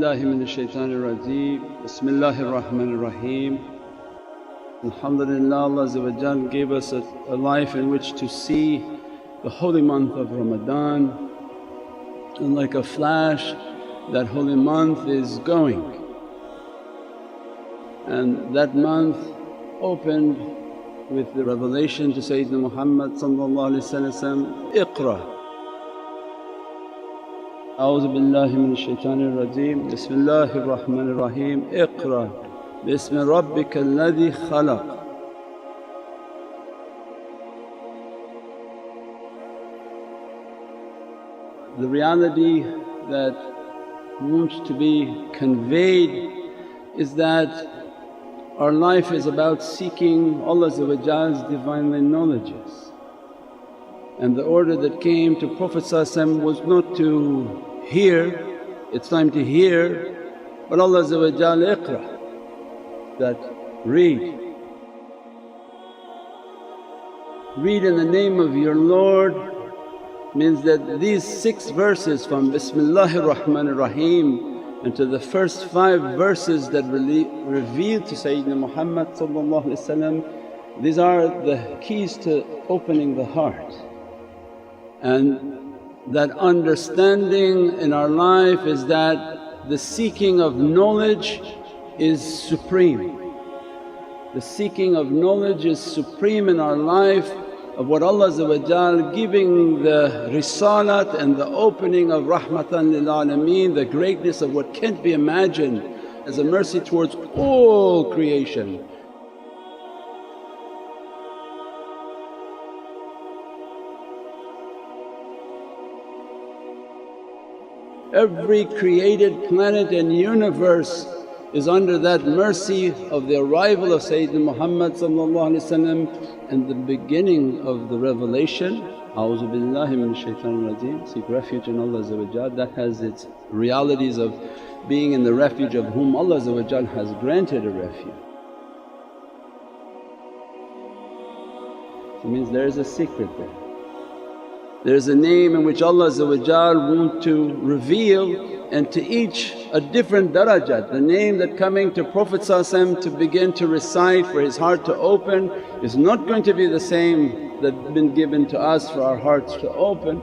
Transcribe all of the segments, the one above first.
billahi minash shaitanir rajeem. Bismillahir Rahmanir Raheem. Alhamdulillah, Allah gave us a life in which to see the holy month of Ramadan, and like a flash that holy month is going. And that month opened with the revelation to Sayyidina Muhammad Iqra. A'udhu billahi minash shaitanir rajeem. Bismillahir Rahmanir Raheem. Iqra bismi rabbikal ladhi khalaq. The reality that wants to be conveyed is that our life is about seeking Allah's Divinely knowledges. And the order that came to Prophet was not to hear, it's time to hear, but Allah Iqra, that read. Read in the name of your Lord means that these 6 verses from Bismillahir Rahmanir Raheem and to the first 5 verses that revealed to Sayyidina Muhammad, these are the keys to opening the heart. And that understanding in our life is that the seeking of knowledge is supreme. The seeking of knowledge is supreme in our life of what Allah giving the risalat and the opening of rahmatan lil alameen, the greatness of what can't be imagined as a mercy towards all creation. Every created planet and universe is under that mercy of the arrival of Sayyidina Muhammad and the beginning of the revelation. A'udhu billahi minash shaitanir rajeem. Seek refuge in Allah, that has its realities of being in the refuge of whom Allah has granted a refuge. It means there is a secret there. There is a name in which Allah want to reveal, and to each a different darajat. The name that coming to Prophet to begin to recite for his heart to open is not going to be the same that been given to us for our hearts to open.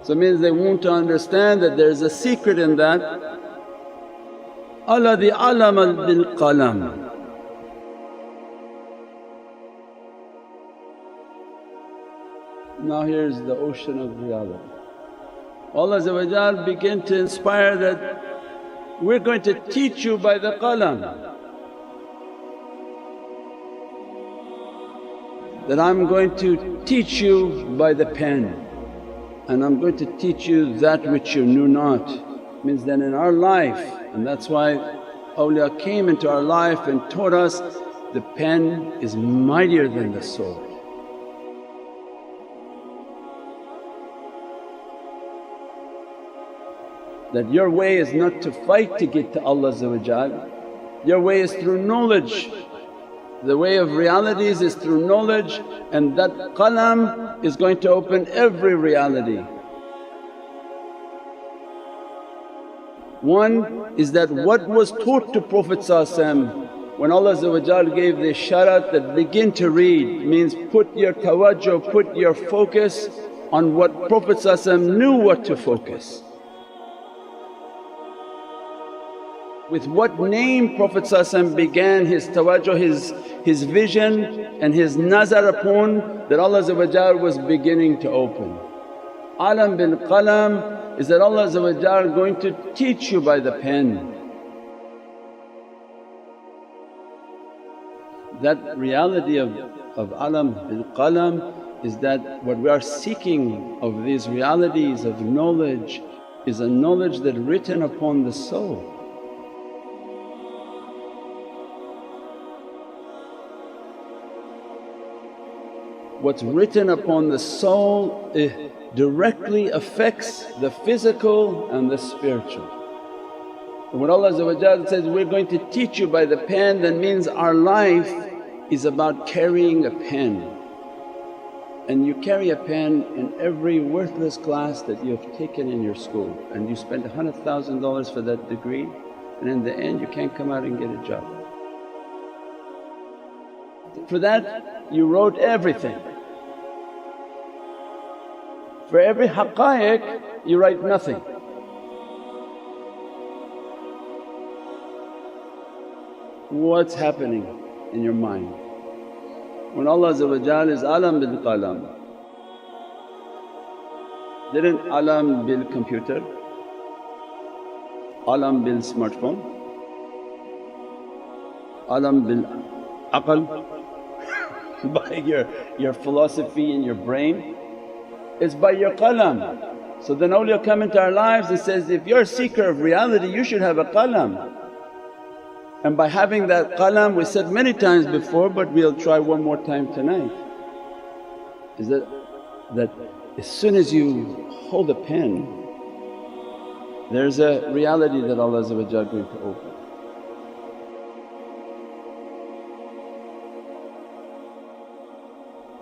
So it means they want to understand that there is a secret in that. Alladhi alama bil qalam. Now here's the ocean of reality. Allah began to inspire that, we're going to teach you by the qalam, that I'm going to teach you by the pen, and I'm going to teach you that which you knew not. Means that in our life, and that's why awliya came into our life and taught us the pen is mightier than the sword. That your way is not to fight to get to Allah, your way is through knowledge. The way of realities is through knowledge, and that qalam is going to open every reality. One is that what was taught to Prophet when Allah gave the isharat that begin to read, means put your tawajjuh, put your focus on what Prophet knew what to focus. With what name Prophet began his tawajjuh, his vision and his nazar upon, that Allah was beginning to open. Alam bil qalam is that Allah going to teach you by the pen. That reality of alam bil qalam is that what we are seeking of these realities of knowledge is a knowledge that written upon the soul. What's written upon the soul directly affects the physical and the spiritual. And when Allah says, we're going to teach you by the pen, that means our life is about carrying a pen. and you carry a pen in every worthless class that you have taken in your school, and you spend $100,000 for that degree, and in the end you can't come out and get a job. For that you wrote everything. For every haqqaiq you write nothing. What's happening in your mind? When Allah is alam bil qalam, didn't alam bil computer, alam bil smartphone, alam bil aql by your philosophy in your brain, it's by your qalam. So then awliya come into our lives and says, if you're a seeker of reality you should have a qalam. And by having that qalam, we said many times before but we'll try one more time tonight, is that as soon as you hold a pen there's a reality that Allah is going to open.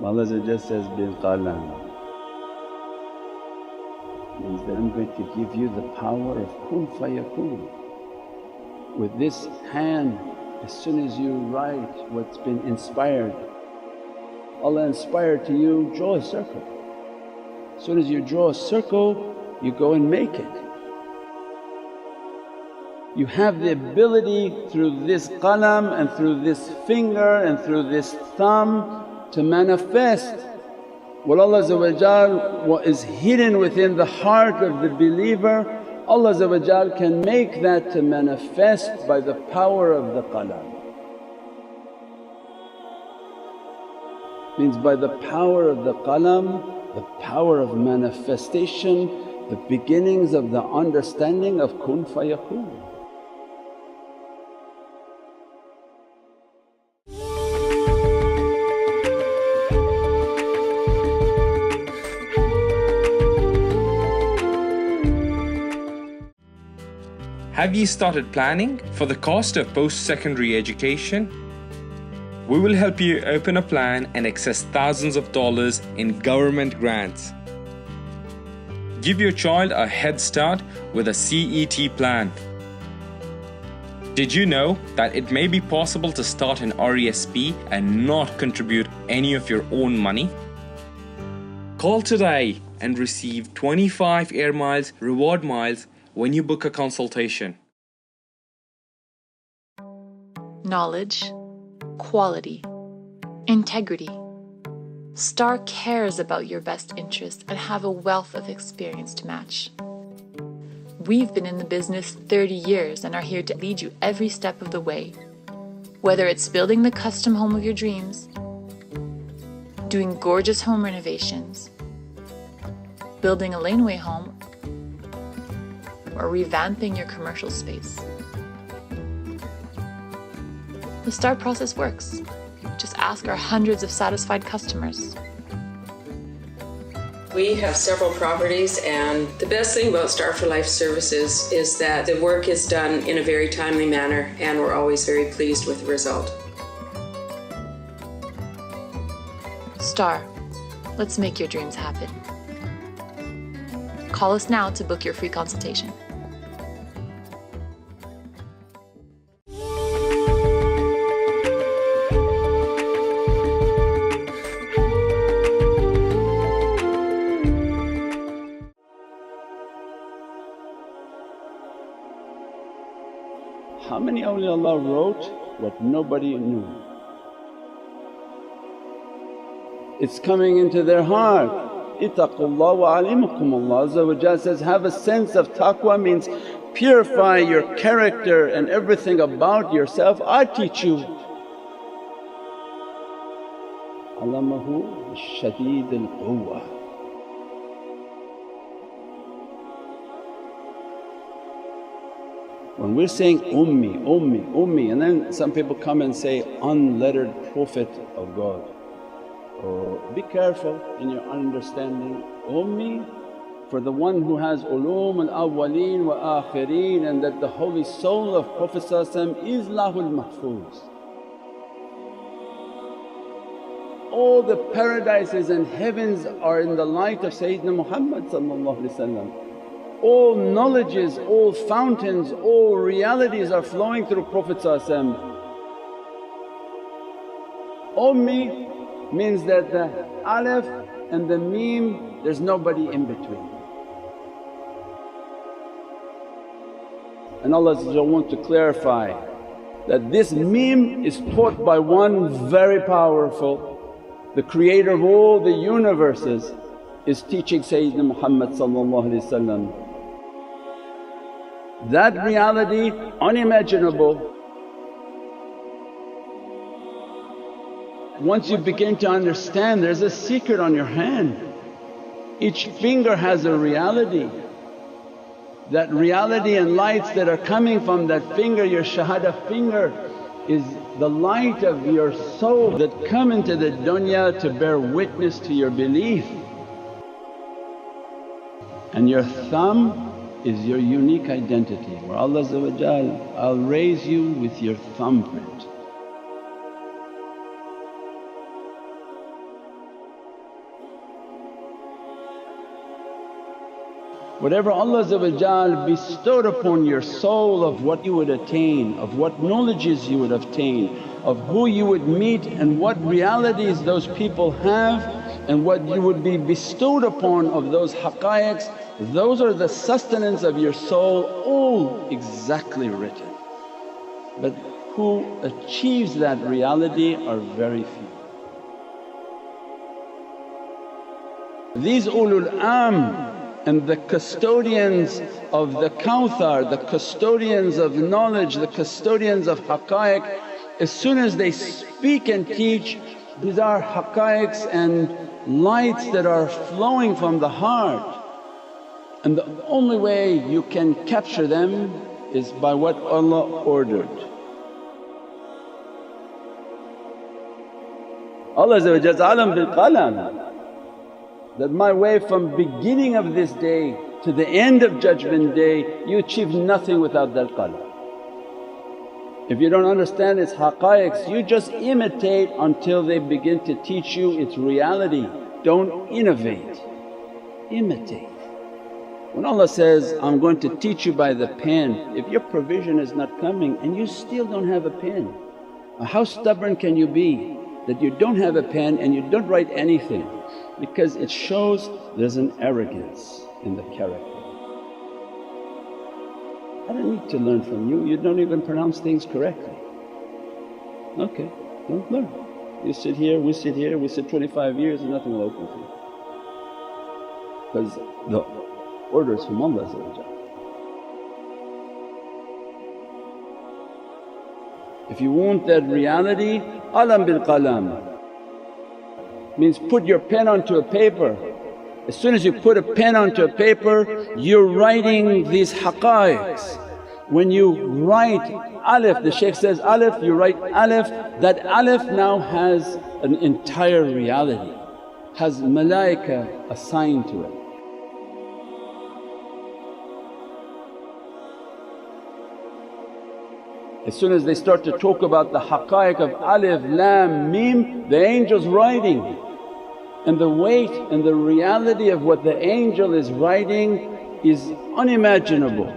Allah says, bil qalam, means that I'm going to give you the power of kun fayakun. With this hand, as soon as you write what's been inspired, Allah inspired to you, draw a circle. As soon as you draw a circle you go and make it. You have the ability through this qalam and through this finger and through this thumb to manifest what Allah is hidden within the heart of the believer. Allah can make that to manifest by the power of the qalam. Means by the power of the qalam, the power of manifestation, the beginnings of the understanding of kun fayakun. Have you started planning for the cost of post-secondary education? We will help you open a plan and access thousands of dollars in government grants. Give your child a head start with a CET plan. Did you know that it may be possible to start an RESP and not contribute any of your own money? Call today and receive 25 air miles reward miles when you book a consultation. Knowledge, quality, integrity. STAR cares about your best interests and have a wealth of experience to match. We've been in the business 30 years and are here to lead you every step of the way. Whether it's building the custom home of your dreams, doing gorgeous home renovations, building a laneway home, or revamping your commercial space. The STAR process works. Just ask our hundreds of satisfied customers. We have several properties, and the best thing about Star for Life Services is that the work is done in a very timely manner and we're always very pleased with the result. STAR, let's make your dreams happen. Call us now to book your free consultation. How many awliyaullah wrote what nobody knew? It's coming into their heart. Ittaqullah wa alimakumullah. Azza says, have a sense of taqwa, means purify your character and everything about yourself, I teach you. Allamahu shadeed al-quwwa. When we're saying ummi, and then some people come and say unlettered prophet of God. Oh, be careful in your understanding. Ummi for the one who has ulum al-awwaleen wa akhirin, and that the holy soul of Prophet is Lahul Mahfuz. all the paradises and heavens are in the light of Sayyidina Muhammad. All knowledges, all fountains, all realities are flowing through Prophet. Ummi means that the alif and the mim, there's nobody in between. And Allah wants to clarify that this mim is taught by one very powerful, the creator of all the universes is teaching Sayyidina Muhammad. That reality unimaginable. Once you begin to understand, there's a secret on your hand. Each finger has a reality. That reality and lights that are coming from that finger, your shahada finger, is the light of your soul that come into the dunya to bear witness to your belief. And your thumb is your unique identity where Allah I'll raise you with your thumbprint. Whatever Allah bestowed upon your soul of what you would attain, of what knowledges you would obtain, of who you would meet and what realities those people have and what you would be bestowed upon of those haqqaiqs, those are the sustenance of your soul, all exactly written. But who achieves that reality are very few. These ulul am and the custodians of the Kawthar, the custodians of knowledge, the custodians of haqqaiq, as soon as they speak and teach, these are haqqaiqs and lights that are flowing from the heart. And the only way you can capture them is by what Allah ordered. Allah alam bil qalam, that my way from beginning of this day to the end of Judgment Day, you achieve nothing without that qalam. If you don't understand its haqqaiqs, you just imitate until they begin to teach you its reality. Don't innovate, imitate. When Allah says, I'm going to teach you by the pen, if your provision is not coming and you still don't have a pen, how stubborn can you be that you don't have a pen and you don't write anything? Because it shows there's an arrogance in the character. I don't need to learn from you, you don't even pronounce things correctly. Okay, don't learn. You sit here, we sit here, we sit 25 years and nothing will open for you. Because the orders from Allah. If you want that reality, alam bil qalam means put your pen onto a paper. As soon as you put a pen onto a paper, you're writing these haqqaiqs. When you write alif, the shaykh says alif, you write alif, that alif now has an entire reality, has malaika assigned to it. As soon as they start to talk about the haqqaiq of alif, lam, mim, the angel's writing. And the weight and the reality of what the angel is writing is unimaginable.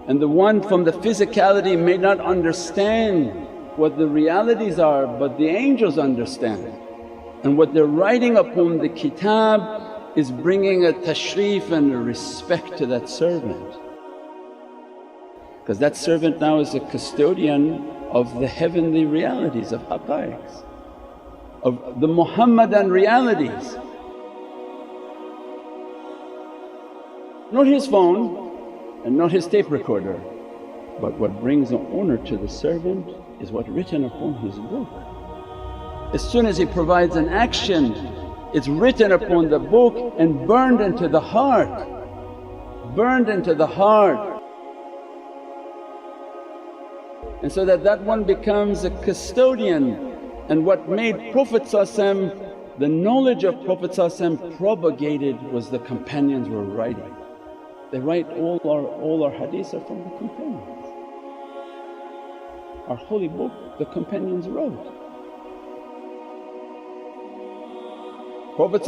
And the one from the physicality may not understand what the realities are, but the angels understand. And what they're writing upon the kitab is bringing a tashrif and a respect to that servant. Because that servant now is a custodian of the heavenly realities of haqqaiqs, of the Muhammadan realities. Not his phone and not his tape recorder, but what brings an honor to the servant is what written upon his book. As soon as he provides an action, it's written upon the book and burned into the heart, burned into the heart. And so that one becomes a custodian. And what made Prophet the knowledge of Prophet propagated was the companions were writing. They write all our hadiths are from the companions. Our holy book the companions wrote. Prophet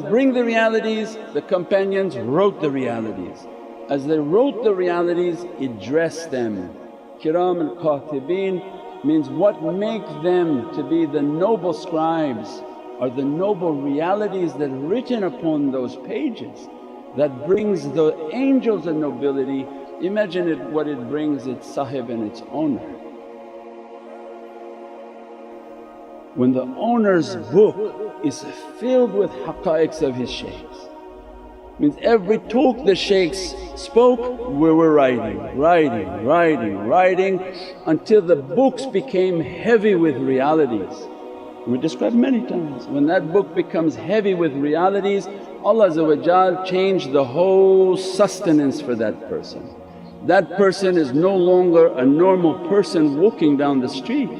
bring the realities, the companions wrote the realities. As they wrote the realities, it dressed them. Kiram al-Katibin means what make them to be the noble scribes are the noble realities that are written upon those pages that brings the angels and nobility. Imagine it, what it brings its sahib and its owner. When the owner's book is filled with haqqaiqs of his shaykhs, means every talk the shaykhs spoke we were writing until the books became heavy with realities. We described many times, when that book becomes heavy with realities, Allah changed the whole sustenance for that person. That person is no longer a normal person walking down the street.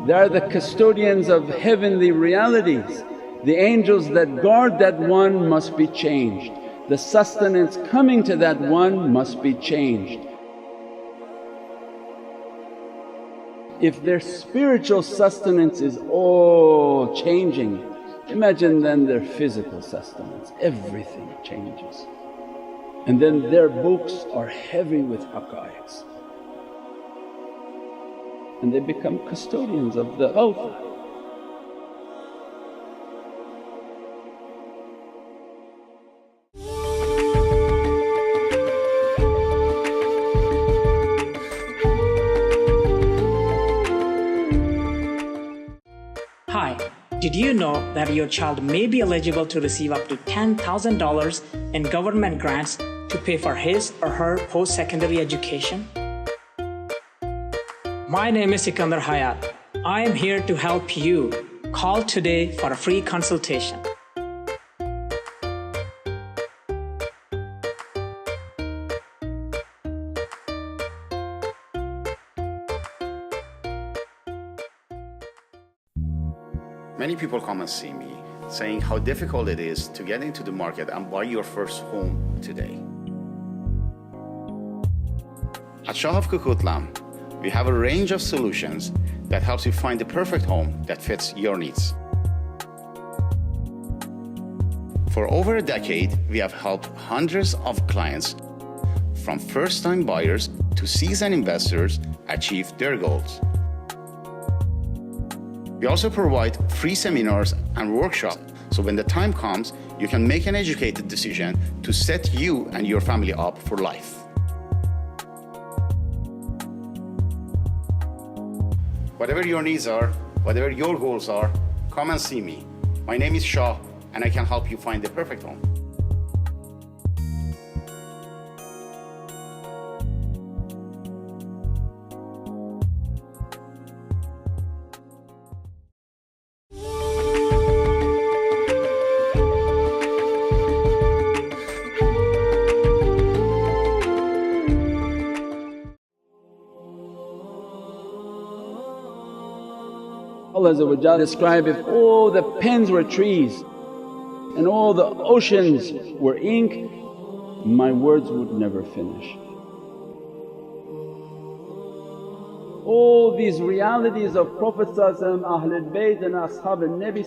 They are the custodians of heavenly realities. The angels that guard that one must be changed. The sustenance coming to that one must be changed. If their spiritual sustenance is all changing, imagine then their physical sustenance, everything changes. And then their books are heavy with haqqaiqs and they become custodians of the oath. Hi, did you know that your child may be eligible to receive up to $10,000 in government grants to pay for his or her post-secondary education? My name is Sikandar Hayat. I am here to help you. Call today for a free consultation. Many people come and see me saying how difficult it is to get into the market and buy your first home today. At Shah of QALAM, we have a range of solutions that helps you find the perfect home that fits your needs. For over a decade, we have helped hundreds of clients, from first-time buyers to seasoned investors, achieve their goals. We also provide free seminars and workshops, so when the time comes, you can make an educated decision to set you and your family up for life. Whatever your needs are, whatever your goals are, come and see me. My name is Shah and I can help you find the perfect home. Allah describe, if all the pens were trees and all the oceans were ink, my words would never finish. All these realities of Prophet Ahlul Bayt and Ashab al-Nabi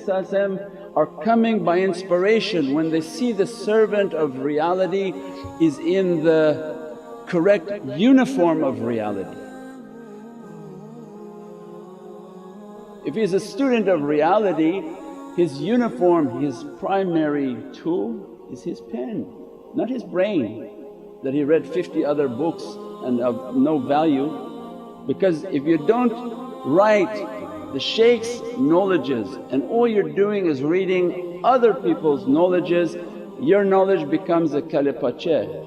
are coming by inspiration when they see the servant of reality is in the correct uniform of reality. If he's a student of reality, his uniform, his primary tool is his pen, not his brain that he read 50 other books and of no value. Because if you don't write the shaykh's knowledges and all you're doing is reading other people's knowledges, your knowledge becomes a kale-pache.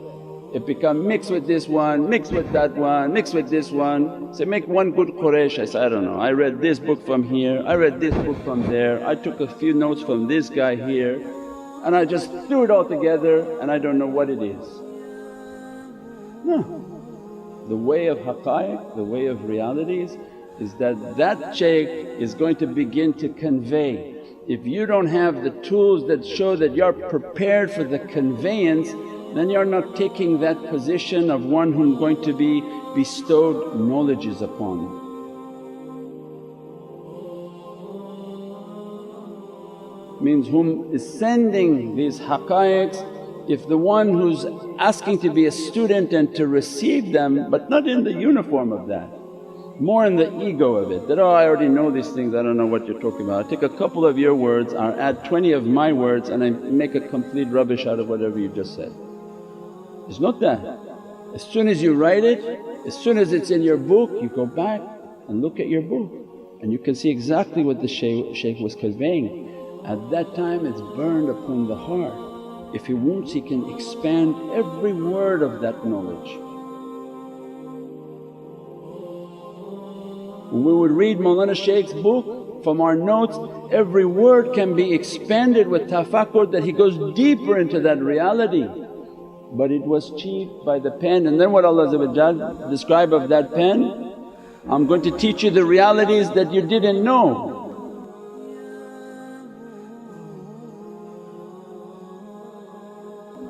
It becomes mixed with this one, mixed with that one, mixed with this one. Say, make one good Quraysh. I say, I don't know, I read this book from here, I read this book from there, I took a few notes from this guy here and I just threw it all together and I don't know what it is. No. The way of haqqaiq, the way of realities is that shaykh is going to begin to convey. If you don't have the tools that show that you're prepared for the conveyance, then you're not taking that position of one who's going to be bestowed knowledges upon. means whom is sending these haqqaiqs. If the one who's asking to be a student and to receive them, but not in the uniform of that, more in the ego of it, that, oh I already know these things, I don't know what you're talking about. I take a couple of your words, I add 20 of my words and I make a complete rubbish out of whatever you just said. It's not that. As soon as you write it, as soon as it's in your book, you go back and look at your book and you can see exactly what the shaykh was conveying. At that time it's burned upon the heart. If he wants, he can expand every word of that knowledge. When we would read Mawlana Shaykh's book, from our notes every word can be expanded with tafakkur, that he goes deeper into that reality. But it was achieved by the pen. And then what Allah describe of that pen, I'm going to teach you the realities that you didn't know.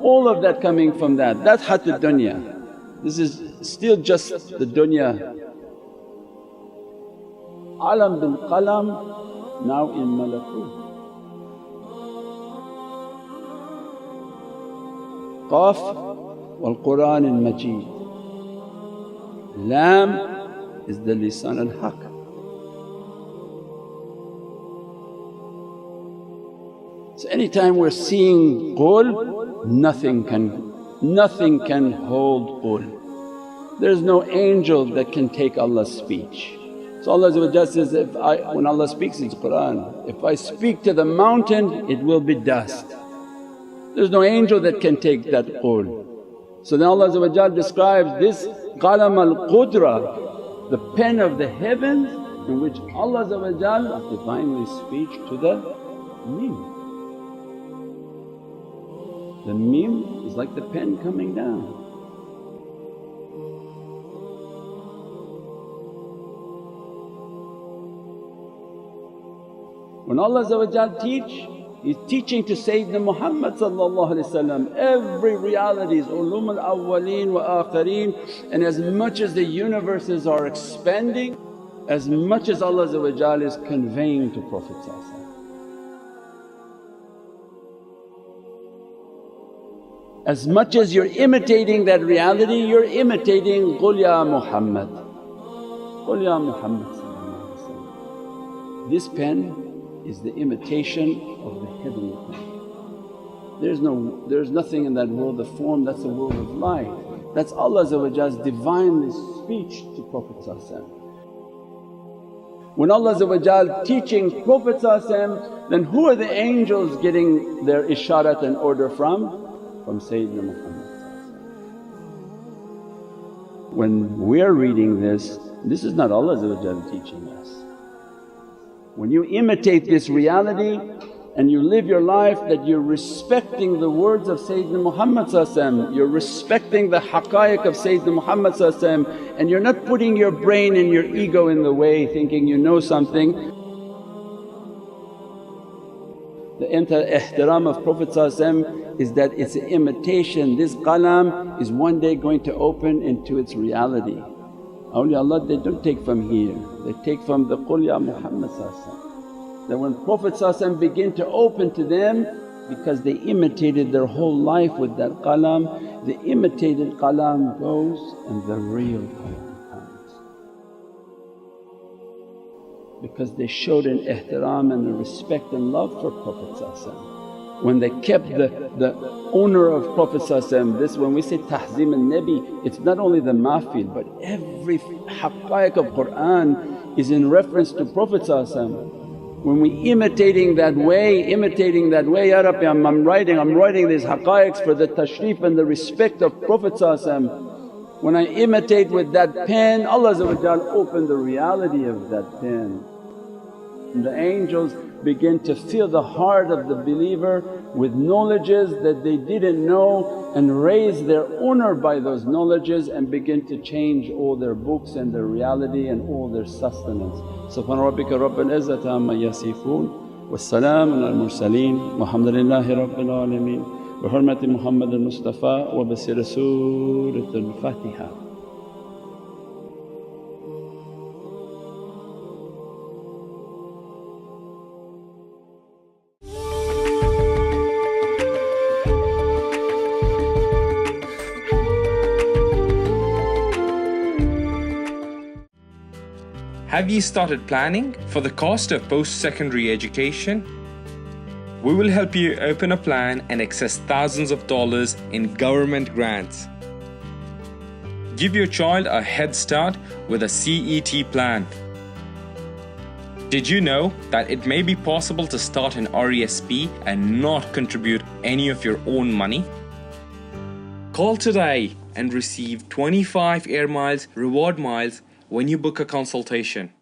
All of that coming from that, that's hatta dunya. This is still just the dunya. Alam bil qalam, now in malakut. Qaf wal Qur'an al Majid. Lam is the lisan al haq. So anytime we're seeing qul, nothing can hold qul. There's no angel that can take Allah's speech. So Allah says, when Allah speaks it's Qur'an, if I speak to the mountain it will be dust. There's no angel that can take that qul. So then Allah describes this qalam al-qudra, the pen of the heavens, in which Allah divinely speaks to the mim. The mim is like the pen coming down. When Allah teach, He's teaching to Sayyidina Muhammad every realities, ulum al-awwaleen wa akhareen, and as much as the universes are expanding, as much as Allah is conveying to Prophet. As much as you're imitating that reality, you're imitating Qul ya Muhammad, Qul ya Muhammad. This pen is the imitation of the heavenly pen. There's nothing in that world of form, that's the world of light. That's Allah's divinely speech to Prophet. When Allah teaching Prophet, then who are the angels getting their isharat and order from? From Sayyidina Muhammad. When we're reading this is not Allah teaching us. When you imitate this reality and you live your life that you're respecting the words of Sayyidina Muhammad, you're respecting the haqqaiq of Sayyidina Muhammad, and you're not putting your brain and your ego in the way thinking you know something. The ihtiram of Prophet is that it's an imitation. This qalam is one day going to open into its reality. Awliyaullah, they don't take from here, they take from the Qul ya Muhammad. That when Prophet begin to open to them, because they imitated their whole life with that qalam, the imitated qalam goes and the real qalam comes. Because they showed an ihtiram and a respect and love for Prophet. When they kept the owner of Prophet, this when we say tahzeem al-Nabi, it's not only the mahfil but every haqqaiq of Qur'an is in reference to Prophet. When we imitating that way, Ya Rabbi I'm writing these haqqaiqs for the tashrif and the respect of Prophet. When I imitate with that pen, Allah open the reality of that pen. And the angels begin to fill the heart of the believer with knowledges that they didn't know and raise their honour by those knowledges and begin to change all their books and their reality and all their sustenance. Subhana rabbika rabbil izzati amma yasifoon, wassalamun al mursaleen, walhamdulillahi rabbil alameen, bi hurmati Muhammad al-Mustafa wa bi sirri Surat al-Fatiha. Have you started planning for the cost of post-secondary education? We will help you open a plan and access thousands of dollars in government grants. Give your child a head start with a CET plan. Did you know that it may be possible to start an RESP and not contribute any of your own money? Call today and receive 25 air miles reward miles when you book a consultation.